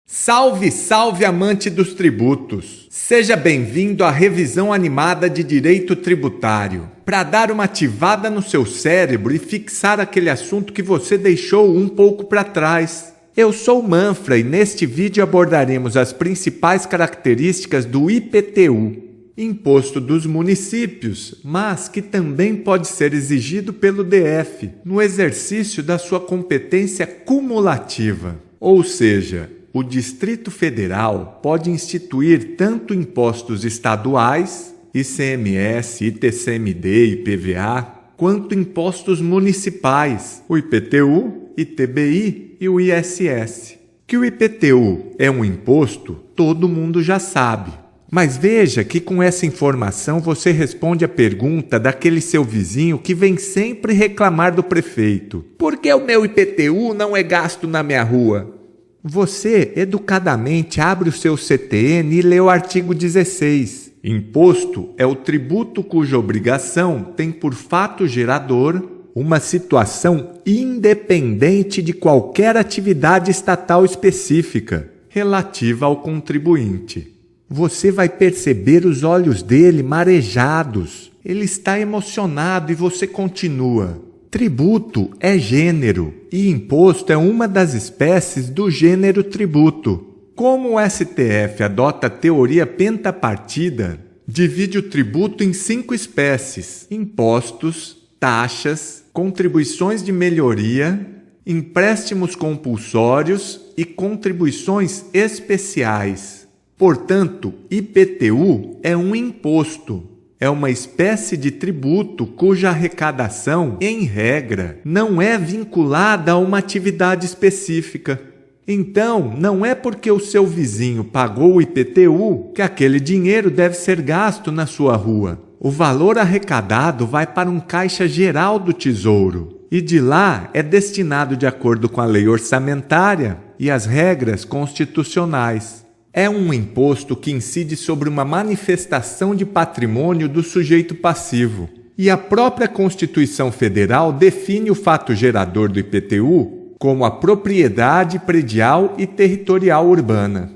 Salve, salve amante dos tributos! Seja bem-vindo à revisão animada de direito tributário, para dar uma ativada no seu cérebro e fixar aquele assunto que você deixou um pouco para trás. Eu sou o Manfra e neste vídeo abordaremos as principais características do IPTU, Imposto dos Municípios, mas que também pode ser exigido pelo DF, no exercício da sua competência cumulativa, ou seja, o Distrito Federal pode instituir tanto impostos estaduais, ICMS, ITCMD e IPVA, quanto impostos municipais, o IPTU, ITBI e o ISS. Que o IPTU é um imposto, todo mundo já sabe. Mas veja que com essa informação você responde a pergunta daquele seu vizinho que vem sempre reclamar do prefeito. Por que o meu IPTU não é gasto na minha rua? Você, educadamente, abre o seu CTN e lê o artigo 16. Imposto é o tributo cuja obrigação tem por fato gerador uma situação independente de qualquer atividade estatal específica relativa ao contribuinte. Você vai perceber os olhos dele marejados. Ele está emocionado e você continua. Tributo é gênero e imposto é uma das espécies do gênero tributo. Como o STF adota a teoria pentapartida, divide o tributo em 5 espécies: impostos, taxas, contribuições de melhoria, empréstimos compulsórios e contribuições especiais. Portanto, IPTU é um imposto. É uma espécie de tributo cuja arrecadação, em regra, não é vinculada a uma atividade específica. Então, não é porque o seu vizinho pagou o IPTU que aquele dinheiro deve ser gasto na sua rua. O valor arrecadado vai para um caixa geral do Tesouro e de lá é destinado de acordo com a lei orçamentária e as regras constitucionais. É um imposto que incide sobre uma manifestação de patrimônio do sujeito passivo. E a própria Constituição Federal define o fato gerador do IPTU como a propriedade predial e territorial urbana.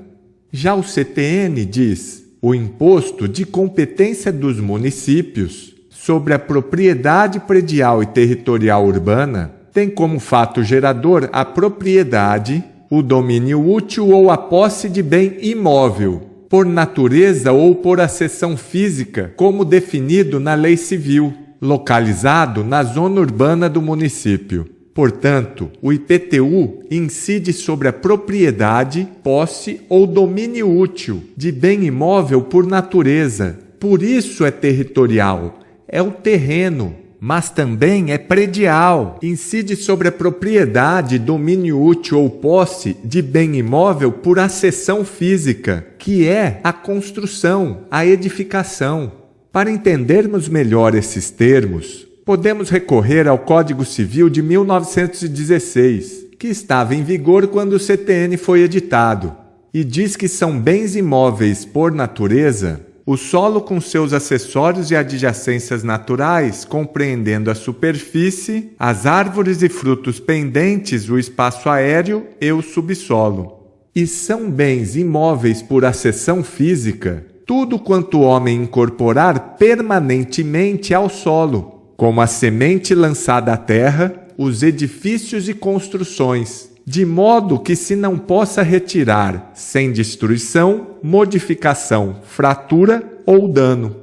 Já o CTN diz: o imposto de competência dos municípios sobre a propriedade predial e territorial urbana tem como fato gerador a propriedade, o domínio útil ou a posse de bem imóvel, por natureza ou por acessão física, como definido na lei civil, localizado na zona urbana do município. Portanto, o IPTU incide sobre a propriedade, posse ou domínio útil de bem imóvel por natureza. Por isso é territorial, é o terreno. Mas também é predial, incide sobre a propriedade, domínio útil ou posse de bem imóvel por acessão física, que é a construção, a edificação. Para entendermos melhor esses termos, podemos recorrer ao Código Civil de 1916, que estava em vigor quando o CTN foi editado, e diz que são bens imóveis por natureza o solo com seus acessórios e adjacências naturais, compreendendo a superfície, as árvores e frutos pendentes, o espaço aéreo e o subsolo. E são bens imóveis por acessão física tudo quanto o homem incorporar permanentemente ao solo, como a semente lançada à terra, os edifícios e construções, de modo que se não possa retirar sem destruição, modificação, fratura ou dano.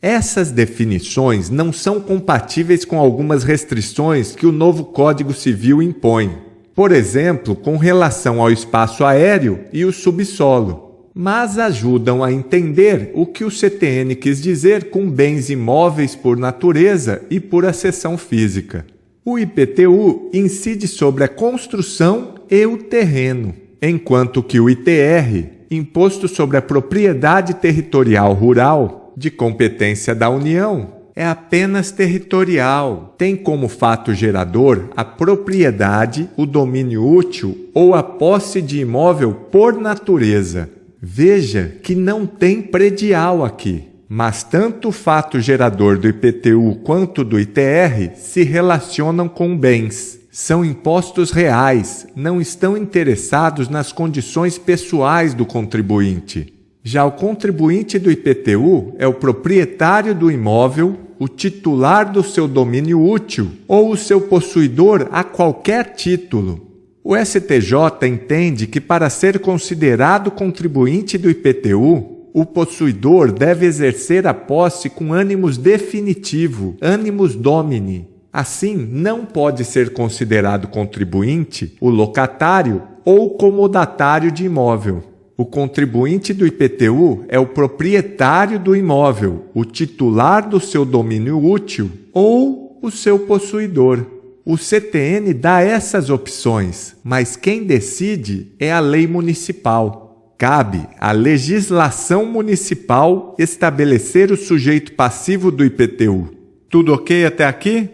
Essas definições não são compatíveis com algumas restrições que o novo Código Civil impõe, por exemplo, com relação ao espaço aéreo e o subsolo, mas ajudam a entender o que o CTN quis dizer com bens imóveis por natureza e por acessão física. O IPTU incide sobre a construção e o terreno, enquanto que o ITR, Imposto sobre a Propriedade Territorial Rural, de competência da União, é apenas territorial, tem como fato gerador a propriedade, o domínio útil ou a posse de imóvel por natureza. Veja que não tem predial aqui. Mas tanto o fato gerador do IPTU quanto do ITR se relacionam com bens, São impostos reais, não estão interessados nas condições pessoais do contribuinte. Já o contribuinte do IPTU é o proprietário do imóvel, o titular do seu domínio útil ou o seu possuidor a qualquer título. O STJ entende que para ser considerado contribuinte do IPTU, o possuidor deve exercer a posse com ânimos definitivo, animus domini. Assim, não pode ser considerado contribuinte o locatário ou comodatário de imóvel. O contribuinte do IPTU é o proprietário do imóvel, o titular do seu domínio útil ou o seu possuidor. O CTN dá essas opções, mas quem decide é a lei municipal. Cabe à legislação municipal estabelecer o sujeito passivo do IPTU. Tudo ok até aqui?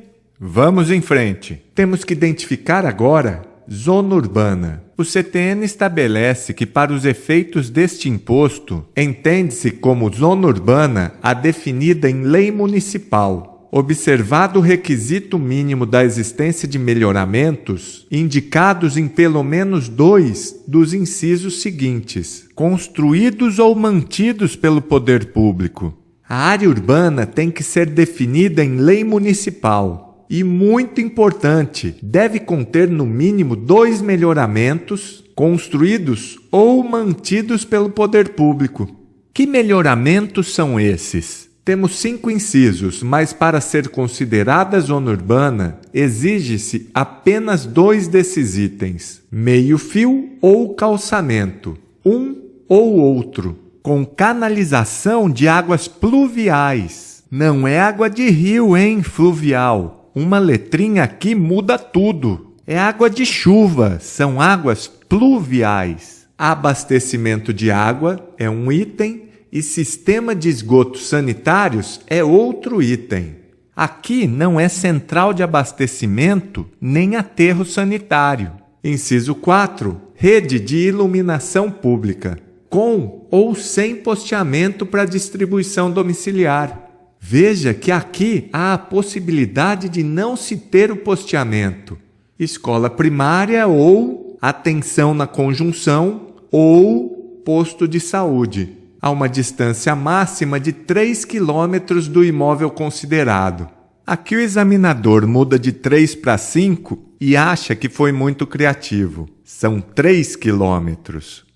Vamos em frente. Temos que identificar agora zona urbana. O CTN estabelece que, para os efeitos deste imposto, entende-se como zona urbana a definida em lei municipal, observado o requisito mínimo da existência de melhoramentos indicados em pelo menos 2 dos incisos seguintes: construídos ou mantidos pelo poder público. A área urbana tem que ser definida em lei municipal. E, muito importante, deve conter no mínimo 2 melhoramentos construídos ou mantidos pelo poder público. Que melhoramentos são esses? Temos 5 incisos, mas para ser considerada zona urbana, exige-se apenas 2 desses itens: meio-fio ou calçamento, um ou outro, com canalização de águas pluviais. Não é água de rio, hein, fluvial. Uma letrinha aqui muda tudo. É água de chuva, são águas pluviais. Abastecimento de água é um item e sistema de esgotos sanitários é outro item. Aqui não é central de abastecimento nem aterro sanitário. Inciso 4. Rede de iluminação pública, com ou sem posteamento para distribuição domiciliar. Veja que aqui há a possibilidade de não se ter o posteamento. Escola primária ou atenção na conjunção ou posto de saúde, a uma distância máxima de 3 km do imóvel considerado. Aqui o examinador muda de 3 para 5 e acha que foi muito criativo. São 3 km.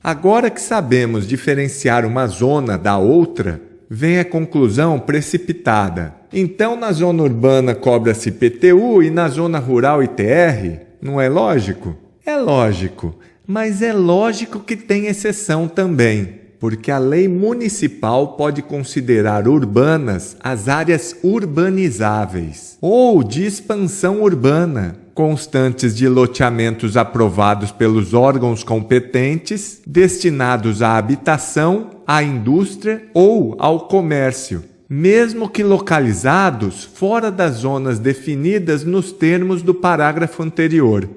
Agora que sabemos diferenciar uma zona da outra, vem a conclusão precipitada. Então, na zona urbana cobra-se IPTU e na zona rural ITR? Não é lógico? É lógico, mas é lógico que tem exceção também, porque a lei municipal pode considerar urbanas as áreas urbanizáveis ou de expansão urbana, constantes de loteamentos aprovados pelos órgãos competentes, destinados à habitação, à indústria ou ao comércio, mesmo que localizados fora das zonas definidas nos termos do parágrafo anterior.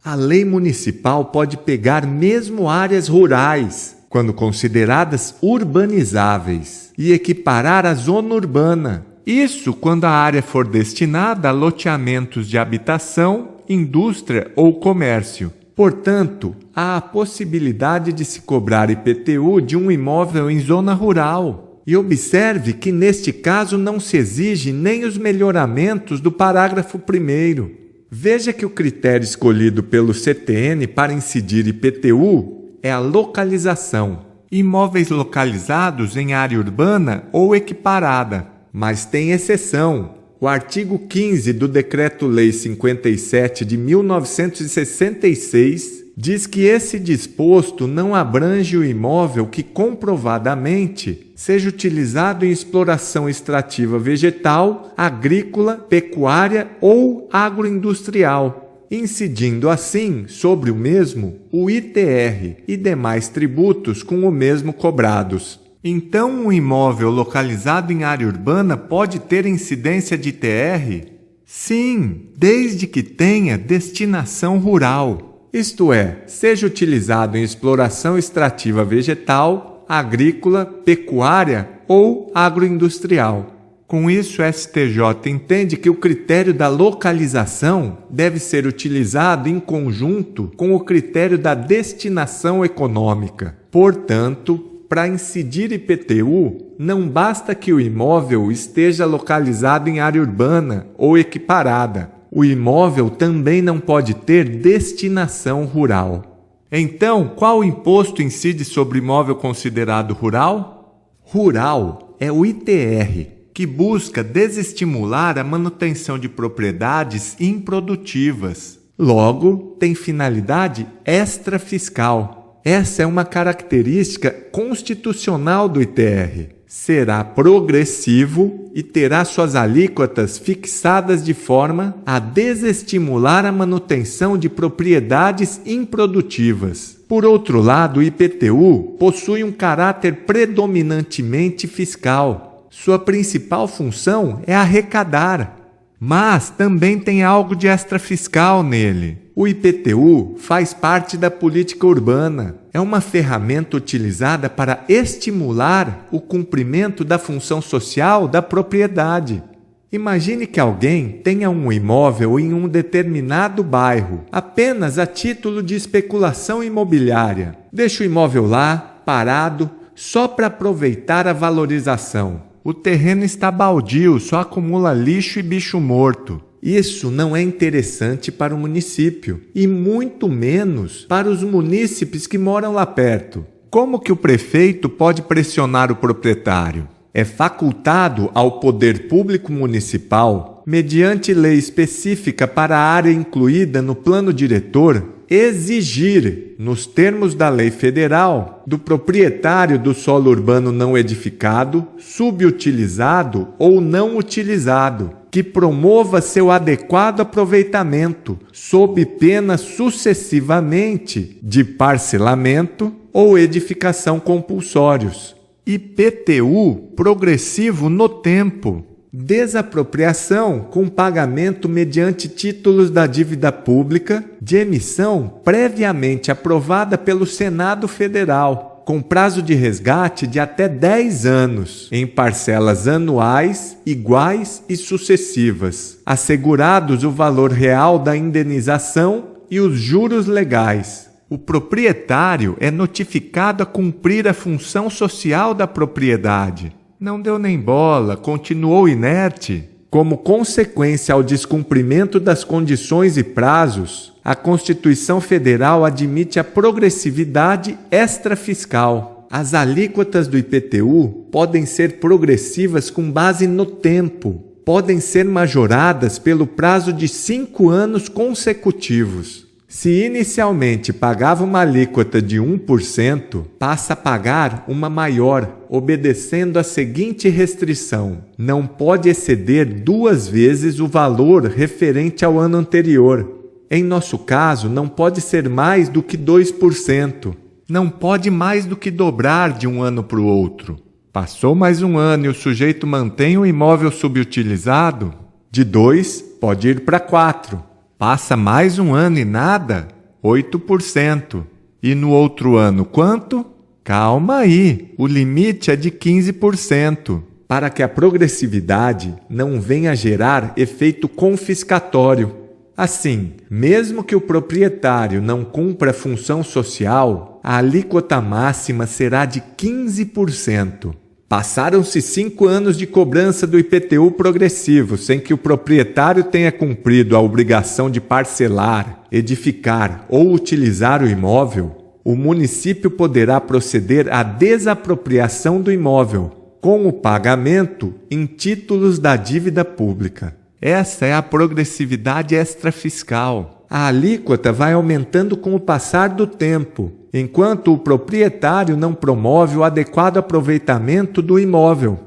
A lei municipal pode pegar mesmo áreas rurais, quando consideradas urbanizáveis, e equiparar à zona urbana. Isso quando a área for destinada a loteamentos de habitação, indústria ou comércio. Portanto, há a possibilidade de se cobrar IPTU de um imóvel em zona rural. E observe que neste caso não se exige nem os melhoramentos do parágrafo 1º. Veja que o critério escolhido pelo CTN para incidir IPTU é a localização. Imóveis localizados em área urbana ou equiparada. Mas tem exceção. O artigo 15 do Decreto-Lei 57 de 1966 diz que esse disposto não abrange o imóvel que comprovadamente seja utilizado em exploração extrativa vegetal, agrícola, pecuária ou agroindustrial, incidindo assim sobre o mesmo o ITR e demais tributos com o mesmo cobrados. Então, um imóvel localizado em área urbana pode ter incidência de ITR? Sim, desde que tenha destinação rural, isto é, seja utilizado em exploração extrativa vegetal, agrícola, pecuária ou agroindustrial. Com isso, o STJ entende que o critério da localização deve ser utilizado em conjunto com o critério da destinação econômica. Portanto, para incidir IPTU, não basta que o imóvel esteja localizado em área urbana ou equiparada. O imóvel também não pode ter destinação rural. Então, qual imposto incide sobre imóvel considerado rural? Rural é o ITR, que busca desestimular a manutenção de propriedades improdutivas. Logo, tem finalidade extrafiscal. Essa é uma característica constitucional do ITR. Será progressivo e terá suas alíquotas fixadas de forma a desestimular a manutenção de propriedades improdutivas. Por outro lado, o IPTU possui um caráter predominantemente fiscal. Sua principal função é arrecadar, mas também tem algo de extrafiscal nele. O IPTU faz parte da política urbana. É uma ferramenta utilizada para estimular o cumprimento da função social da propriedade. Imagine que alguém tenha um imóvel em um determinado bairro, apenas a título de especulação imobiliária. Deixa o imóvel lá, parado, só para aproveitar a valorização. O terreno está baldio, só acumula lixo e bicho morto. Isso não é interessante para o município, e muito menos para os munícipes que moram lá perto. Como que o prefeito pode pressionar o proprietário? É facultado ao poder público municipal, mediante lei específica para a área incluída no plano diretor, exigir, nos termos da lei federal, do proprietário do solo urbano não edificado, subutilizado ou não utilizado, que promova seu adequado aproveitamento, sob pena sucessivamente de parcelamento ou edificação compulsórios. IPTU progressivo no tempo. Desapropriação com pagamento mediante títulos da dívida pública de emissão previamente aprovada pelo Senado Federal, com prazo de resgate de até 10 anos, em parcelas anuais, iguais e sucessivas, assegurados o valor real da indenização e os juros legais. O proprietário é notificado a cumprir a função social da propriedade. Não deu nem bola, continuou inerte. Como consequência ao descumprimento das condições e prazos, a Constituição Federal admite a progressividade extrafiscal. As alíquotas do IPTU podem ser progressivas com base no tempo. Podem ser majoradas pelo prazo de 5 anos consecutivos. Se inicialmente pagava uma alíquota de 1%, passa a pagar uma maior, obedecendo a seguinte restrição: não pode exceder 2 vezes o valor referente ao ano anterior. Em nosso caso, não pode ser mais do que 2%. Não pode mais do que dobrar de um ano para o outro. Passou mais um ano e o sujeito mantém o imóvel subutilizado? De 2, pode ir para 4. Passa mais um ano e nada? 8%. E no outro ano quanto? Calma aí, o limite é de 15%. Para que a progressividade não venha a gerar efeito confiscatório. Assim, mesmo que o proprietário não cumpra a função social, a alíquota máxima será de 15%. Passaram-se 5 anos de cobrança do IPTU progressivo, sem que o proprietário tenha cumprido a obrigação de parcelar, edificar ou utilizar o imóvel, o município poderá proceder à desapropriação do imóvel, com o pagamento em títulos da dívida pública. Essa é a progressividade extrafiscal. A alíquota vai aumentando com o passar do tempo, enquanto o proprietário não promove o adequado aproveitamento do imóvel.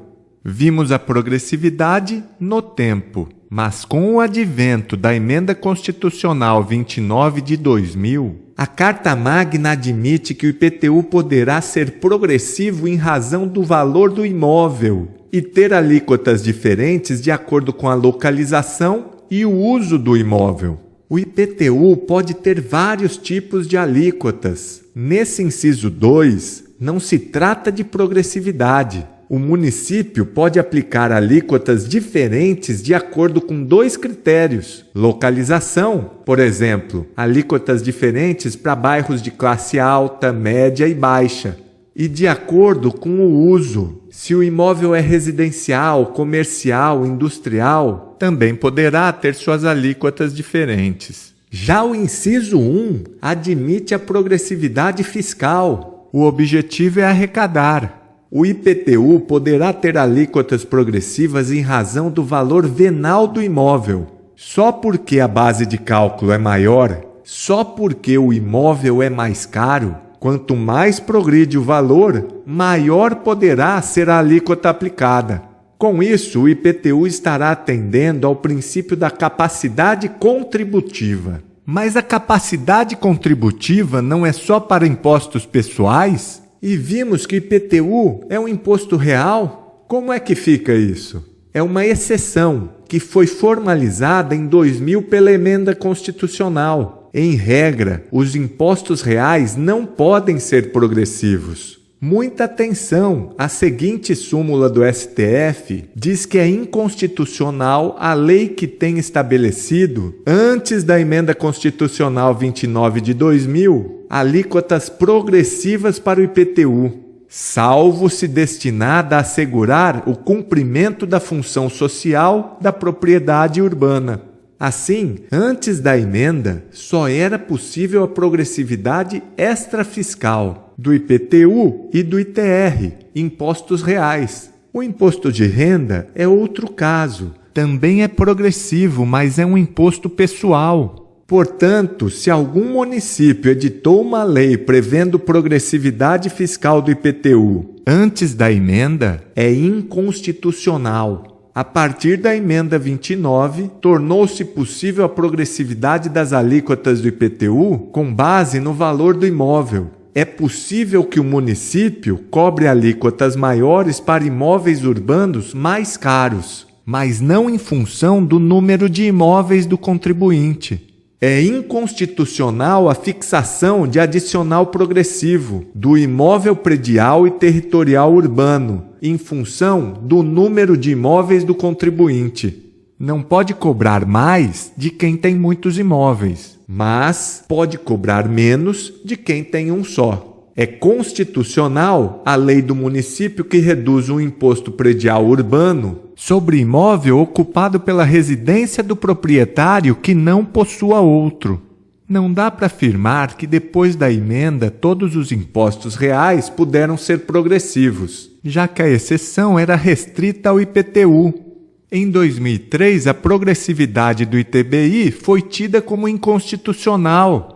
Vimos a progressividade no tempo, mas com o advento da Emenda Constitucional 29 de 2000, a Carta Magna admite que o IPTU poderá ser progressivo em razão do valor do imóvel e ter alíquotas diferentes de acordo com a localização e o uso do imóvel. O IPTU pode ter vários tipos de alíquotas. Nesse inciso 2, não se trata de progressividade. o município pode aplicar alíquotas diferentes de acordo com 2 critérios: localização, por exemplo, alíquotas diferentes para bairros de classe alta, média e baixa, e de acordo com o uso. Se o imóvel é residencial, comercial, industrial, também poderá ter suas alíquotas diferentes. Já o inciso 1 admite a progressividade fiscal. O objetivo é arrecadar. O IPTU poderá ter alíquotas progressivas em razão do valor venal do imóvel. Só porque a base de cálculo é maior, só porque o imóvel é mais caro, quanto mais progride o valor, maior poderá ser a alíquota aplicada. Com isso, o IPTU estará atendendo ao princípio da capacidade contributiva. Mas a capacidade contributiva não é só para impostos pessoais? E vimos que o IPTU é um imposto real? Como é que fica isso? É uma exceção que foi formalizada em 2000 pela emenda constitucional. Em regra, os impostos reais não podem ser progressivos. Muita atenção! A seguinte súmula do STF diz que é inconstitucional a lei que tem estabelecido, antes da emenda constitucional 29 de 2000, alíquotas progressivas para o IPTU, salvo se destinada a assegurar o cumprimento da função social da propriedade urbana. Assim, antes da emenda, só era possível a progressividade extrafiscal do IPTU e do ITR, impostos reais. O imposto de renda é outro caso. Também é progressivo, mas é um imposto pessoal. Portanto, se algum município editou uma lei prevendo progressividade fiscal do IPTU antes da emenda, é inconstitucional. A partir da emenda 29, tornou-se possível a progressividade das alíquotas do IPTU com base no valor do imóvel. É possível que o município cobre alíquotas maiores para imóveis urbanos mais caros, mas não em função do número de imóveis do contribuinte. É inconstitucional a fixação de adicional progressivo do imóvel predial e territorial urbano, em função do número de imóveis do contribuinte. Não pode cobrar mais de quem tem muitos imóveis, mas pode cobrar menos de quem tem um só. É constitucional a lei do município que reduz o imposto predial urbano sobre imóvel ocupado pela residência do proprietário que não possua outro. Não dá para afirmar que depois da emenda todos os impostos reais puderam ser progressivos, já que a exceção era restrita ao IPTU. Em 2003, a progressividade do ITBI foi tida como inconstitucional.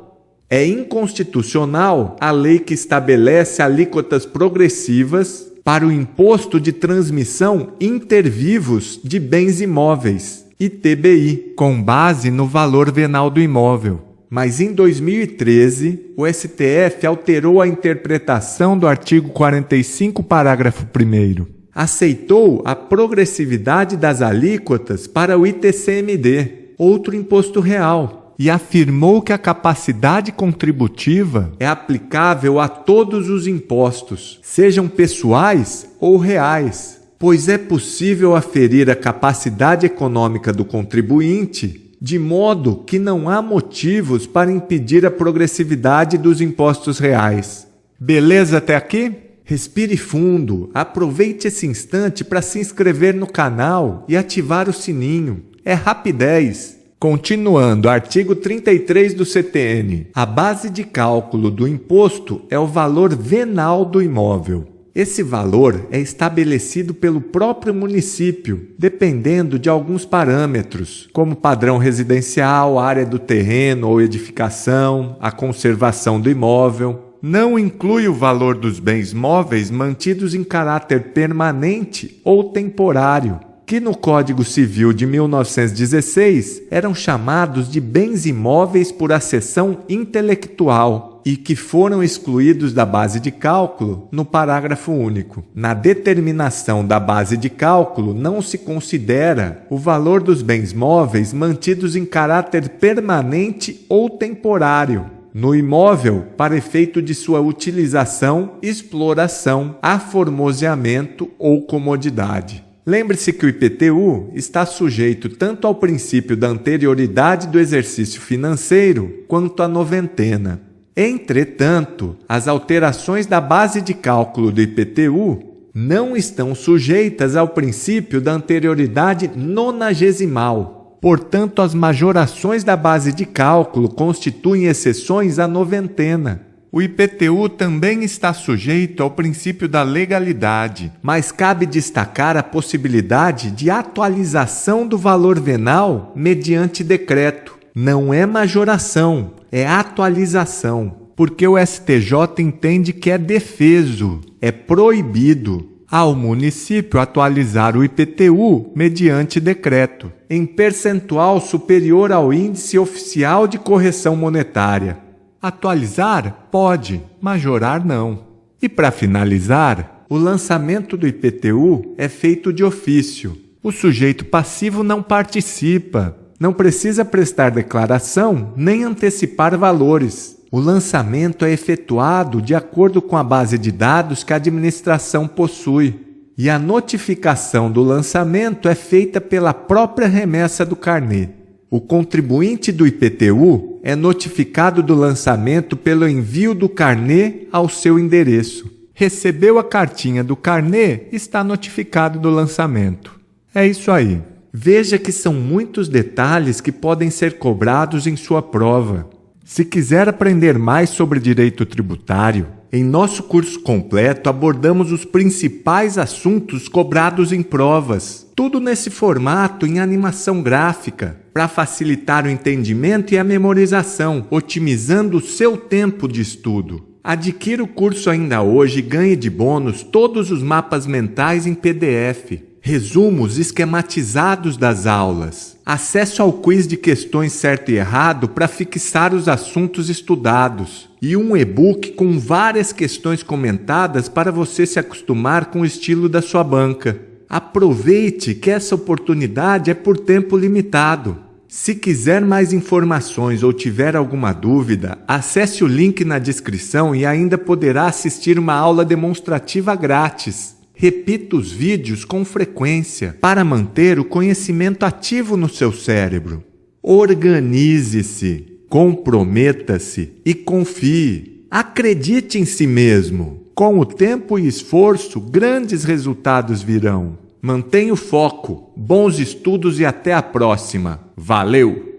É inconstitucional a lei que estabelece alíquotas progressivas para o Imposto de Transmissão Intervivos de Bens Imóveis, ITBI, com base no valor venal do imóvel. Mas em 2013, o STF alterou a interpretação do artigo 45, parágrafo 1º. Aceitou a progressividade das alíquotas para o ITCMD, outro imposto real, e afirmou que a capacidade contributiva é aplicável a todos os impostos, sejam pessoais ou reais, pois é possível aferir a capacidade econômica do contribuinte, de modo que não há motivos para impedir a progressividade dos impostos reais. Beleza até aqui? Respire fundo, aproveite esse instante para se inscrever no canal e ativar o sininho. É rapidez. Continuando, artigo 33 do CTN. A base de cálculo do imposto é o valor venal do imóvel. Esse valor é estabelecido pelo próprio município, dependendo de alguns parâmetros, como padrão residencial, área do terreno ou edificação, a conservação do imóvel. Não inclui o valor dos bens móveis mantidos em caráter permanente ou temporário, que no Código Civil de 1916 eram chamados de bens imóveis por acessão intelectual e que foram excluídos da base de cálculo no parágrafo único. Na determinação da base de cálculo não se considera o valor dos bens móveis mantidos em caráter permanente ou temporário. no imóvel para efeito de sua utilização, exploração, aformoseamento ou comodidade. Lembre-se que o IPTU está sujeito tanto ao princípio da anterioridade do exercício financeiro quanto à noventena. Entretanto, as alterações da base de cálculo do IPTU não estão sujeitas ao princípio da anterioridade nonagesimal. Portanto, as majorações da base de cálculo constituem exceções à noventena. O IPTU também está sujeito ao princípio da legalidade, mas cabe destacar a possibilidade de atualização do valor venal mediante decreto. Não é majoração, é atualização, porque o STJ entende que é defeso, é proibido ao município atualizar o IPTU mediante decreto, em percentual superior ao índice oficial de correção monetária. Atualizar pode, majorar não. E para finalizar, o lançamento do IPTU é feito de ofício. O sujeito passivo não participa, não precisa prestar declaração nem antecipar valores. O lançamento é efetuado de acordo com a base de dados que a administração possui. E a notificação do lançamento é feita pela própria remessa do carnê. O contribuinte do IPTU é notificado do lançamento pelo envio do carnê ao seu endereço. Recebeu a cartinha do carnê, está notificado do lançamento. É isso aí. Veja que são muitos detalhes que podem ser cobrados em sua prova. Se quiser aprender mais sobre direito tributário, em nosso curso completo abordamos os principais assuntos cobrados em provas. Tudo nesse formato em animação gráfica, para facilitar o entendimento e a memorização, otimizando o seu tempo de estudo. Adquira o curso ainda hoje e ganhe de bônus todos os mapas mentais em PDF, resumos esquematizados das aulas, acesso ao quiz de questões certo e errado para fixar os assuntos estudados e um e-book com várias questões comentadas para você se acostumar com o estilo da sua banca. Aproveite que essa oportunidade é por tempo limitado. Se quiser mais informações ou tiver alguma dúvida, acesse o link na descrição e ainda poderá assistir uma aula demonstrativa grátis. Repita os vídeos com frequência para manter o conhecimento ativo no seu cérebro. Organize-se, comprometa-se e confie. Acredite em si mesmo. Com o tempo e esforço, grandes resultados virão. Mantenha o foco, bons estudos e até a próxima. Valeu!